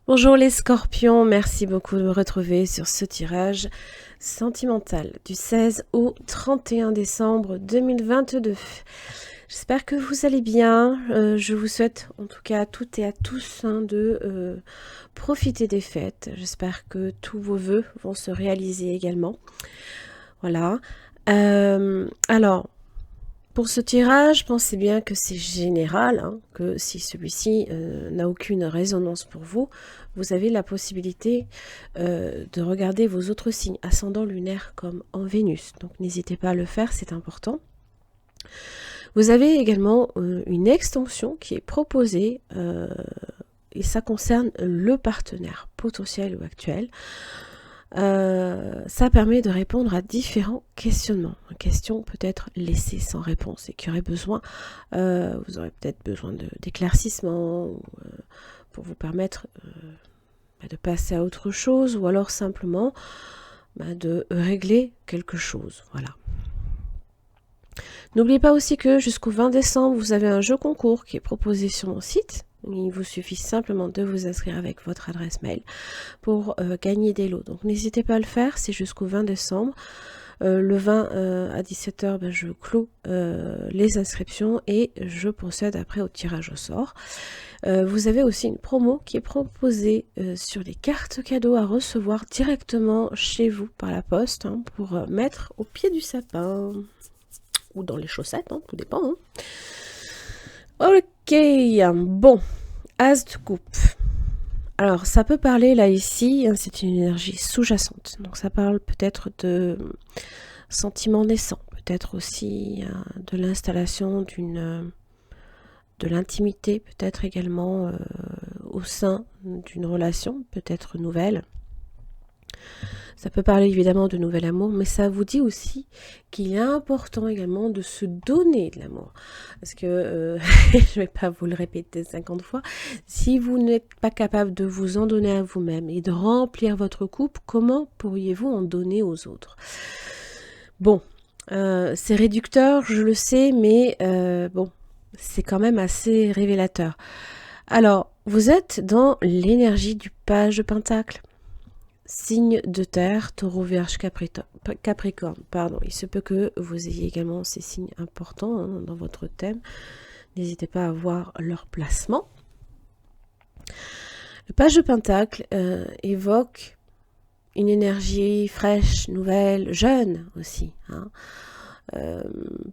Bonjour les scorpions, merci beaucoup de me retrouver sur ce tirage sentimental du 16 au 31 décembre 2022. J'espère que vous allez bien, je vous souhaite en tout cas à toutes et à tous de profiter des fêtes. J'espère que tous vos vœux vont se réaliser également. Voilà. Alors, pour ce tirage, pensez bien que c'est général, que si celui-ci n'a aucune résonance pour vous, vous avez la possibilité de regarder vos autres signes, ascendant lunaire comme en Vénus. Donc n'hésitez pas à le faire, c'est important. Vous avez également une extension qui est proposée, et ça concerne le partenaire potentiel ou actuel. Ça permet de répondre à différents questionnements, questions peut-être laissées sans réponse et qui auraient besoin, vous aurez peut-être besoin d'éclaircissement pour vous permettre de passer à autre chose ou alors simplement de régler quelque chose. Voilà. N'oubliez pas aussi que jusqu'au 20 décembre, vous avez un jeu concours qui est proposé sur mon site. Il vous suffit simplement de vous inscrire avec votre adresse mail pour gagner des lots. Donc n'hésitez pas à le faire, c'est jusqu'au 20 décembre. Le 20 à 17h, je clôt les inscriptions et je procède après au tirage au sort. Vous avez aussi une promo qui est proposée sur les cartes cadeaux à recevoir directement chez vous par la poste pour mettre au pied du sapin ou dans les chaussettes, tout dépend. Ok, bon, As de coupe. Alors, ça peut parler là ici, c'est une énergie sous-jacente. Donc, ça parle peut-être de sentiments naissants, peut-être aussi de l'installation de l'intimité, peut-être également au sein d'une relation, peut-être nouvelle. Ça peut parler évidemment de nouvel amour, mais ça vous dit aussi qu'il est important également de se donner de l'amour. Parce que, je ne vais pas vous le répéter 50 fois, si vous n'êtes pas capable de vous en donner à vous-même et de remplir votre coupe, comment pourriez-vous en donner aux autres? Bon, c'est réducteur, je le sais, mais bon, c'est quand même assez révélateur. Alors, vous êtes dans l'énergie du page de Pentacle. Signe de terre, taureau, vierge, capricorne. Pardon. Il se peut que vous ayez également ces signes importants dans votre thème. N'hésitez pas à voir leur placement. Le page de pentacle évoque une énergie fraîche, nouvelle, jeune aussi.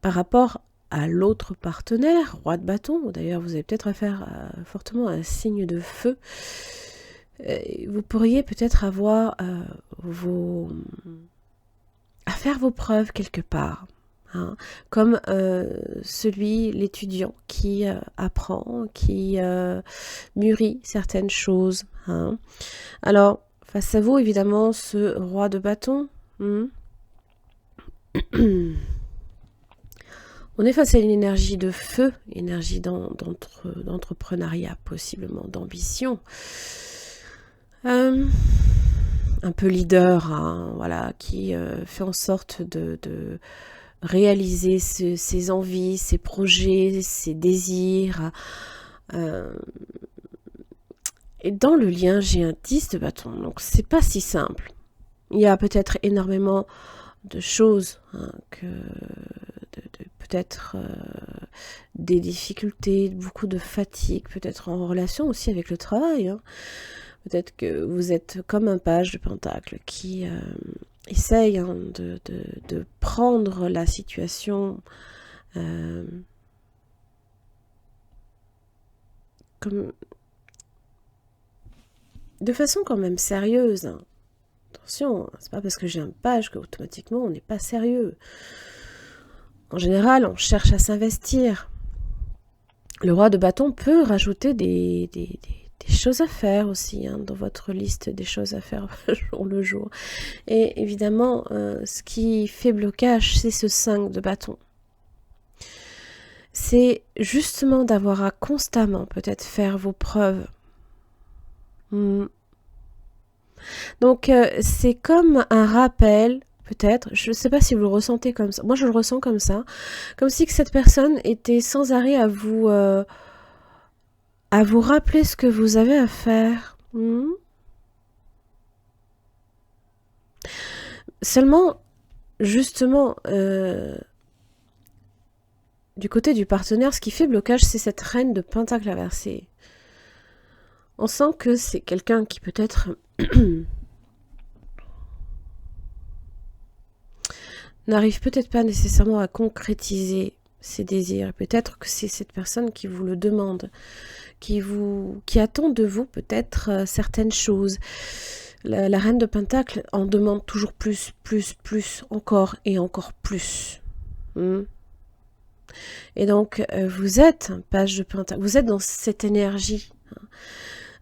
Par rapport à l'autre partenaire, roi de bâton. D'ailleurs, vous avez peut-être affaire fortement à un signe de feu. Vous pourriez peut-être avoir à faire vos preuves quelque part, comme l'étudiant qui apprend, qui mûrit certaines choses. Alors, face à vous, évidemment, ce roi de bâton, on est face à une énergie de feu, énergie d'entrepreneuriat, possiblement d'ambition. Un peu leader, voilà, qui fait en sorte de réaliser ses envies, ses projets, ses désirs. Et dans le lien, j'ai un 10 de bâton, donc c'est pas si simple. Il y a peut-être énormément de choses, peut-être des difficultés, beaucoup de fatigue, peut-être en relation aussi avec le travail. Peut-être que vous êtes comme un page de pentacle qui essaye de prendre la situation comme de façon quand même sérieuse. Attention, c'est pas parce que j'ai un page qu'automatiquement on n'est pas sérieux. En général, on cherche à s'investir. Le roi de bâton peut rajouter des choses à faire aussi, dans votre liste des choses à faire jour le jour. Et évidemment, ce qui fait blocage, c'est ce 5 de bâton. C'est justement d'avoir à constamment peut-être faire vos preuves. Donc, c'est comme un rappel, peut-être, je ne sais pas si vous le ressentez comme ça, moi je le ressens comme ça, comme si que cette personne était sans arrêt à vous rappeler ce que vous avez à faire, Hmm. Seulement, justement, du côté du partenaire, ce qui fait blocage, c'est cette reine de pentacle inversée. On sent que c'est quelqu'un qui peut-être n'arrive peut-être pas nécessairement à concrétiser ses désirs. Peut-être que c'est cette personne qui vous le demande, qui attend de vous peut-être certaines choses. La reine de pentacle en demande toujours plus, encore et encore plus. Et donc, vous êtes un page de pentacle, vous êtes dans cette énergie.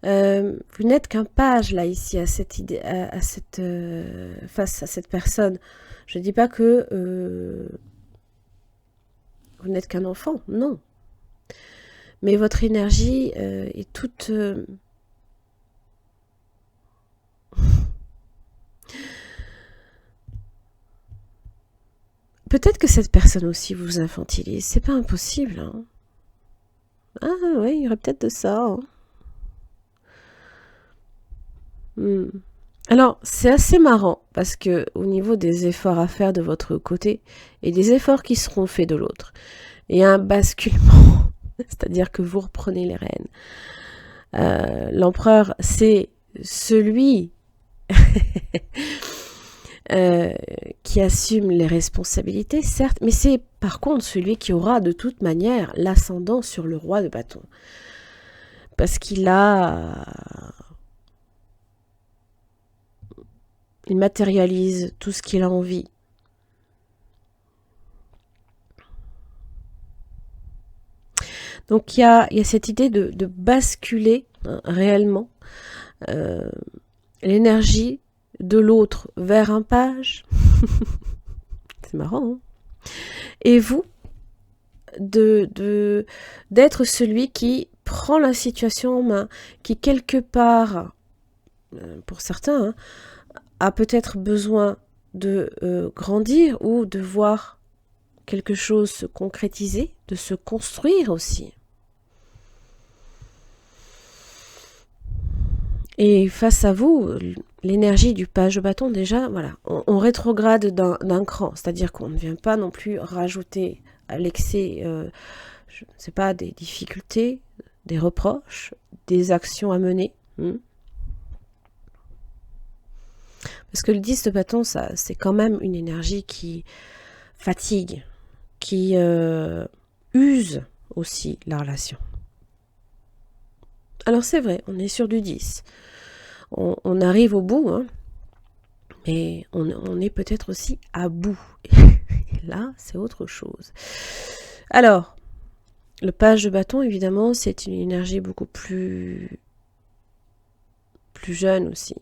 Vous n'êtes qu'un page là ici à cette idée, face à cette personne. Je ne dis pas que vous n'êtes qu'un enfant, non. Mais votre énergie est toute... Peut-être que cette personne aussi vous infantilise, c'est pas impossible. Hein. Ah oui, il y aurait peut-être de ça. Hein. Alors, c'est assez marrant, parce que au niveau des efforts à faire de votre côté, et des efforts qui seront faits de l'autre, il y a un basculement, c'est-à-dire que vous reprenez les rênes. L'empereur, c'est celui qui assume les responsabilités, certes, mais c'est par contre celui qui aura de toute manière l'ascendant sur le roi de bâton. Parce qu'il matérialise tout ce qu'il a envie. Donc il y a cette idée de basculer réellement l'énergie de l'autre vers un page. C'est marrant, hein. Et vous, d'être celui qui prend la situation en main, qui quelque part, pour certains, hein, a peut-être besoin de grandir ou de voir quelque chose se concrétiser, de se construire aussi. Et face à vous, l'énergie du page de bâton, déjà, voilà, on rétrograde d'un cran, c'est-à-dire qu'on ne vient pas non plus rajouter à l'excès, je ne sais pas, des difficultés, des reproches, des actions à mener. Parce que le 10 de bâton, ça, c'est quand même une énergie qui fatigue, qui use aussi la relation. Alors c'est vrai, on est sur du 10. On arrive au bout, hein, mais on est peut-être aussi à bout. Et là, c'est autre chose. Alors, le page de bâton, évidemment, c'est une énergie beaucoup plus jeune aussi.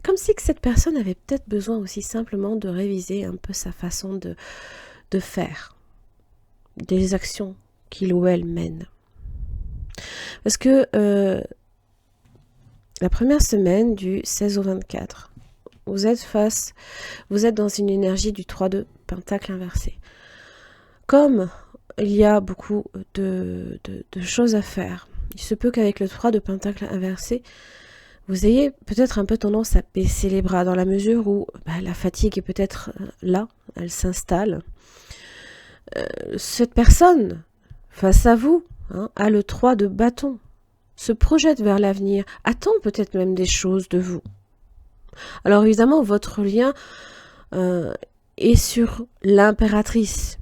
Comme si que cette personne avait peut-être besoin aussi simplement de réviser un peu sa façon de faire, des actions qu'il ou elle mène. Parce que la première semaine du 16 au 24, vous êtes dans une énergie du 3 de pentacle inversé. Comme il y a beaucoup de choses à faire, il se peut qu'avec le 3 de pentacle inversé, vous ayez peut-être un peu tendance à baisser les bras dans la mesure où la fatigue est peut-être là, elle s'installe. Cette personne, face à vous, a le 3 de bâton, se projette vers l'avenir, attend peut-être même des choses de vous. Alors évidemment, votre lien est sur l'impératrice.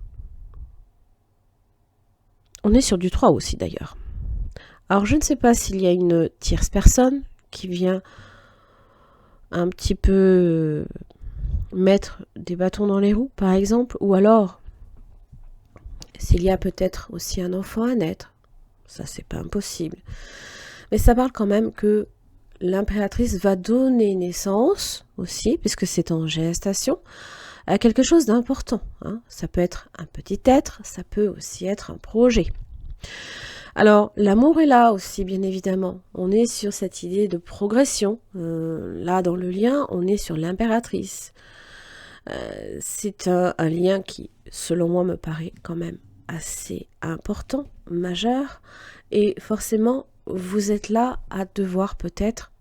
On est sur du 3 aussi d'ailleurs. Alors je ne sais pas s'il y a une tierce personne qui vient un petit peu mettre des bâtons dans les roues, par exemple, ou alors s'il y a peut-être aussi un enfant à naître. Ça, c'est pas impossible. Mais ça parle quand même que l'impératrice va donner naissance aussi, puisque c'est en gestation, à quelque chose d'important. Ça peut être un petit être, ça peut aussi être un projet. Alors, l'amour est là aussi, bien évidemment. On est sur cette idée de progression. Là, dans le lien, on est sur l'impératrice. C'est un lien qui, selon moi, me paraît quand même assez important, majeur, et forcément, vous êtes là à devoir peut-être,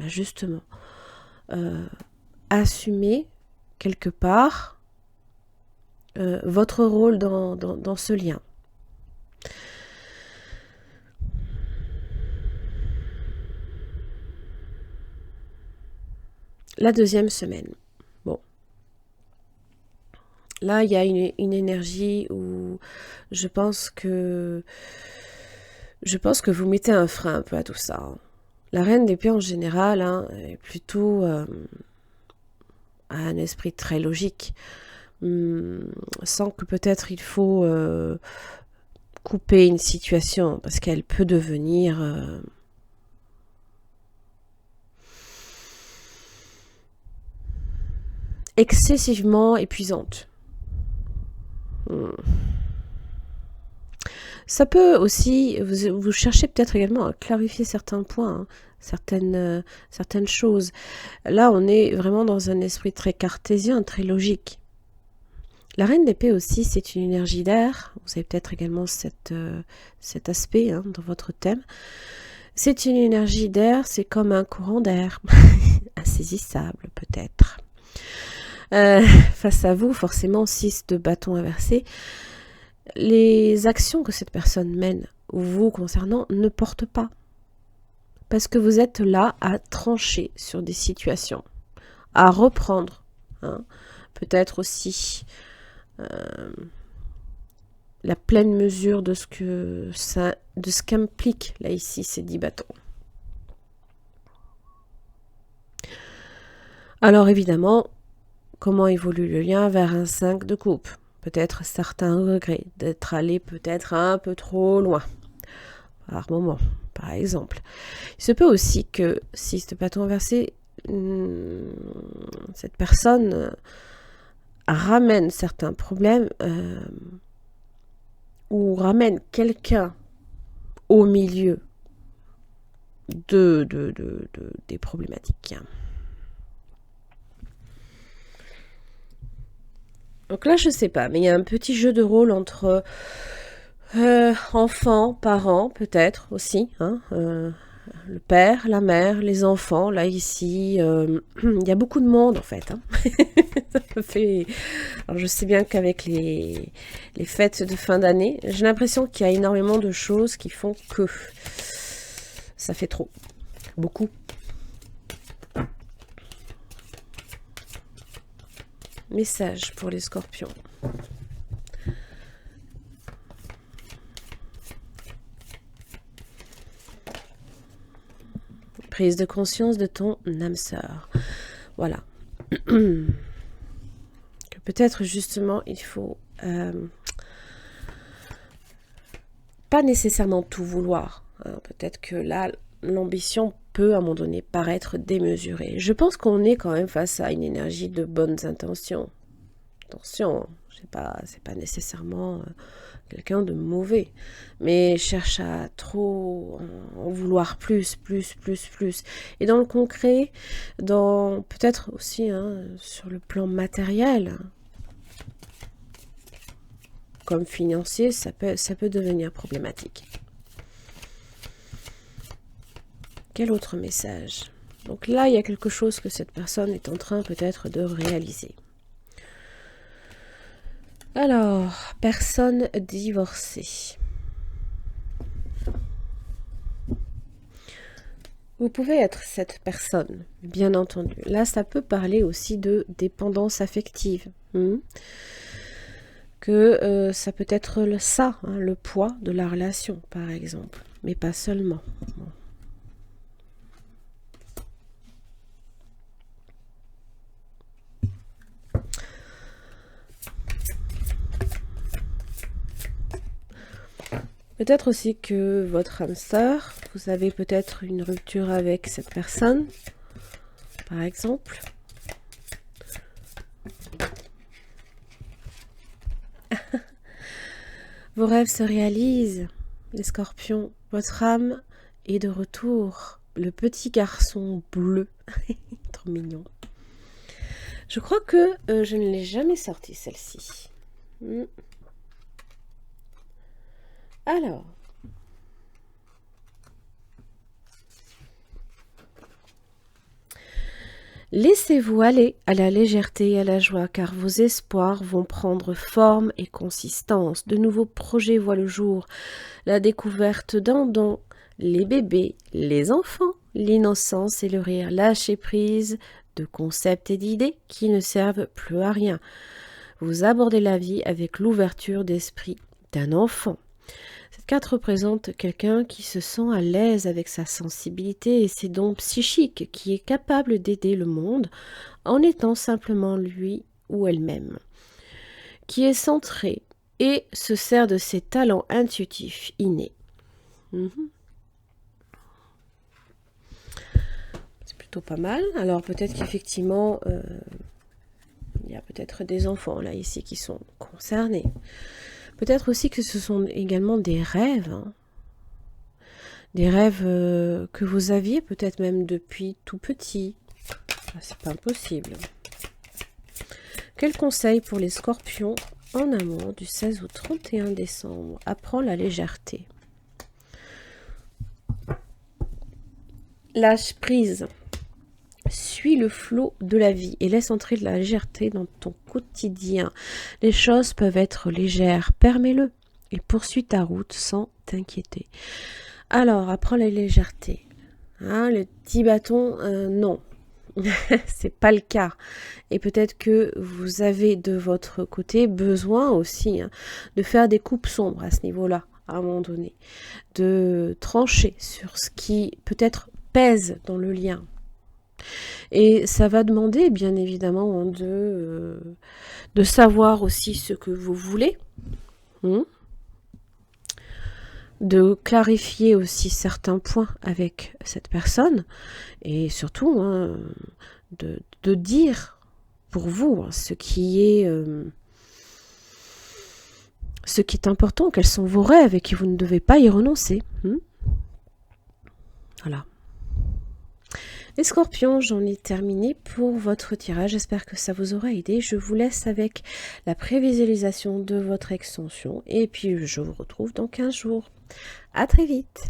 justement, assumer quelque part votre rôle dans ce lien. La deuxième semaine. Bon. Là, il y a une énergie où je pense que vous mettez un frein un peu à tout ça. Hein. La reine d'épée en général est plutôt a un esprit très logique. Sans que peut-être il faut couper une situation parce qu'elle peut devenir excessivement épuisante. Ça peut aussi, vous cherchez peut-être également à clarifier certains points, hein, certaines choses. Là, on est vraiment dans un esprit très cartésien, très logique. La reine d'épée aussi, c'est une énergie d'air. Vous avez peut-être également cet aspect dans votre thème. C'est une énergie d'air, c'est comme un courant d'air, insaisissable peut-être. Face à vous, forcément, 6 de bâton inversé. Les actions que cette personne mène, vous concernant, ne portent pas. Parce que vous êtes là à trancher sur des situations, à reprendre. Peut-être aussi la pleine mesure de ce qu'implique là ici ces 10 bâtons. Alors évidemment, comment évolue le lien vers un 5 de coupe? Peut-être certains regrets d'être allé peut-être un peu trop loin, par moment, par exemple. Il se peut aussi que, si ce bâton inversé, cette personne ramène certains problèmes ou ramène quelqu'un au milieu des problématiques. Donc là, je sais pas, mais il y a un petit jeu de rôle entre enfants, parents, peut-être aussi, le père, la mère, les enfants. Là, ici, il y a beaucoup de monde, en fait. Ça me fait... Alors, je sais bien qu'avec les fêtes de fin d'année, j'ai l'impression qu'il y a énormément de choses qui font que ça fait trop. Beaucoup. Message pour les scorpions. Prise de conscience de ton âme sœur. Voilà. Que peut-être justement il faut pas nécessairement tout vouloir. Peut-être que là, l'ambition peut à un moment donné paraître démesurée. Je pense qu'on est quand même face à une énergie de bonnes intentions. Attention, c'est pas nécessairement quelqu'un de mauvais, mais cherche à trop en vouloir plus. Et dans le concret, dans peut-être aussi sur le plan matériel, comme financier, ça peut devenir problématique. Quel autre message? Donc là, il y a quelque chose que cette personne est en train peut-être de réaliser. Alors, personne divorcée. Vous pouvez être cette personne, bien entendu. Là, ça peut parler aussi de dépendance affective. Que ça peut être le poids de la relation, par exemple. Mais pas seulement. Bon. Peut-être aussi que votre âme sœur, vous avez peut-être une rupture avec cette personne, par exemple. Vos rêves se réalisent, les scorpions. Votre âme est de retour. Le petit garçon bleu. Trop mignon. Je crois que je ne l'ai jamais sortie, celle-ci. Alors, laissez-vous aller à la légèreté et à la joie, car vos espoirs vont prendre forme et consistance. De nouveaux projets voient le jour. La découverte d'un don, les bébés, les enfants, l'innocence et le rire. Lâchez prise de concepts et d'idées qui ne servent plus à rien. Vous abordez la vie avec l'ouverture d'esprit d'un enfant. Cette carte représente quelqu'un qui se sent à l'aise avec sa sensibilité et ses dons psychiques, qui est capable d'aider le monde en étant simplement lui ou elle-même, qui est centré et se sert de ses talents intuitifs innés. C'est plutôt pas mal. Alors peut-être qu'effectivement, il y a peut-être des enfants là ici qui sont concernés. Peut-être aussi que ce sont également des rêves. Hein. Des rêves que vous aviez peut-être même depuis tout petit. C'est pas impossible. Quel conseil pour les scorpions en amour du 16 au 31 décembre? Apprends la légèreté. Lâche prise. Suis le flot de la vie et laisse entrer de la légèreté dans ton quotidien. Les choses peuvent être légères, permets-le et poursuis ta route sans t'inquiéter. Alors, apprends la légèreté. Hein, le petit bâton, non, c'est pas le cas. Et peut-être que vous avez de votre côté besoin aussi de faire des coupes sombres à ce niveau-là, à un moment donné, de trancher sur ce qui peut-être pèse dans le lien. Et ça va demander, bien évidemment, de savoir aussi ce que vous voulez, de clarifier aussi certains points avec cette personne, et surtout de dire pour vous ce qui est important, quels sont vos rêves et que vous ne devez pas y renoncer. Voilà. Les scorpions, j'en ai terminé pour votre tirage. J'espère que ça vous aura aidé. Je vous laisse avec la prévisualisation de votre extension. Et puis, je vous retrouve dans 15 jours. À très vite.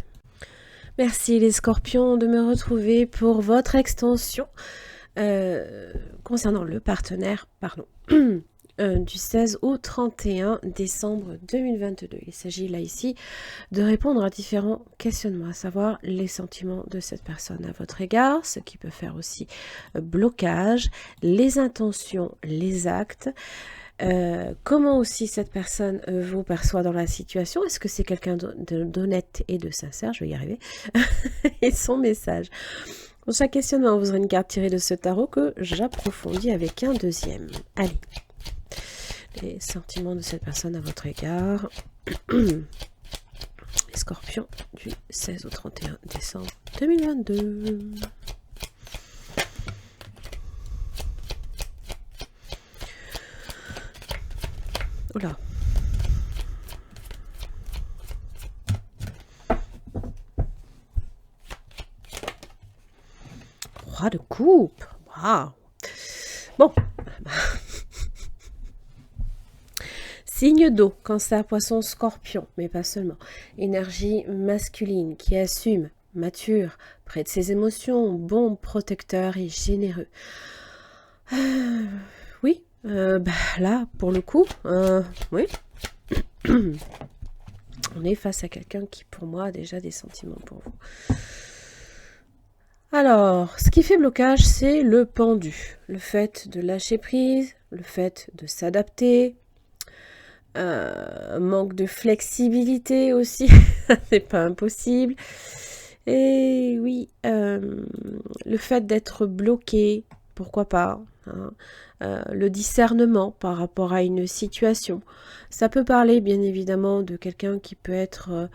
Merci les scorpions de me retrouver pour votre extension concernant le partenaire, du 16 au 31 décembre 2022. Il s'agit là ici de répondre à différents questionnements, à savoir les sentiments de cette personne à votre égard, ce qui peut faire aussi blocage, les intentions, les actes, comment aussi cette personne vous perçoit dans la situation, est-ce que c'est quelqu'un d'honnête et de sincère, je vais y arriver, et son message. Pour chaque questionnement, vous aurez une carte tirée de ce tarot que j'approfondis avec un deuxième. Allez. Les sentiments de cette personne à votre égard. Les scorpions du 16 au 31 décembre 2022. Oula. Roi de coupe. Waouh. Bon. Signe d'eau, cancer, poisson, scorpion, mais pas seulement. Énergie masculine qui assume, mature, près de ses émotions, bon, protecteur et généreux. Oui, là, pour le coup, oui. On est face à quelqu'un qui, pour moi, a déjà des sentiments pour vous. Alors, ce qui fait blocage, c'est le pendu. Le fait de lâcher prise, le fait de s'adapter, manque de flexibilité aussi, c'est pas impossible. Et oui, le fait d'être bloqué, pourquoi pas, le discernement par rapport à une situation. Ça peut parler bien évidemment de quelqu'un qui peut être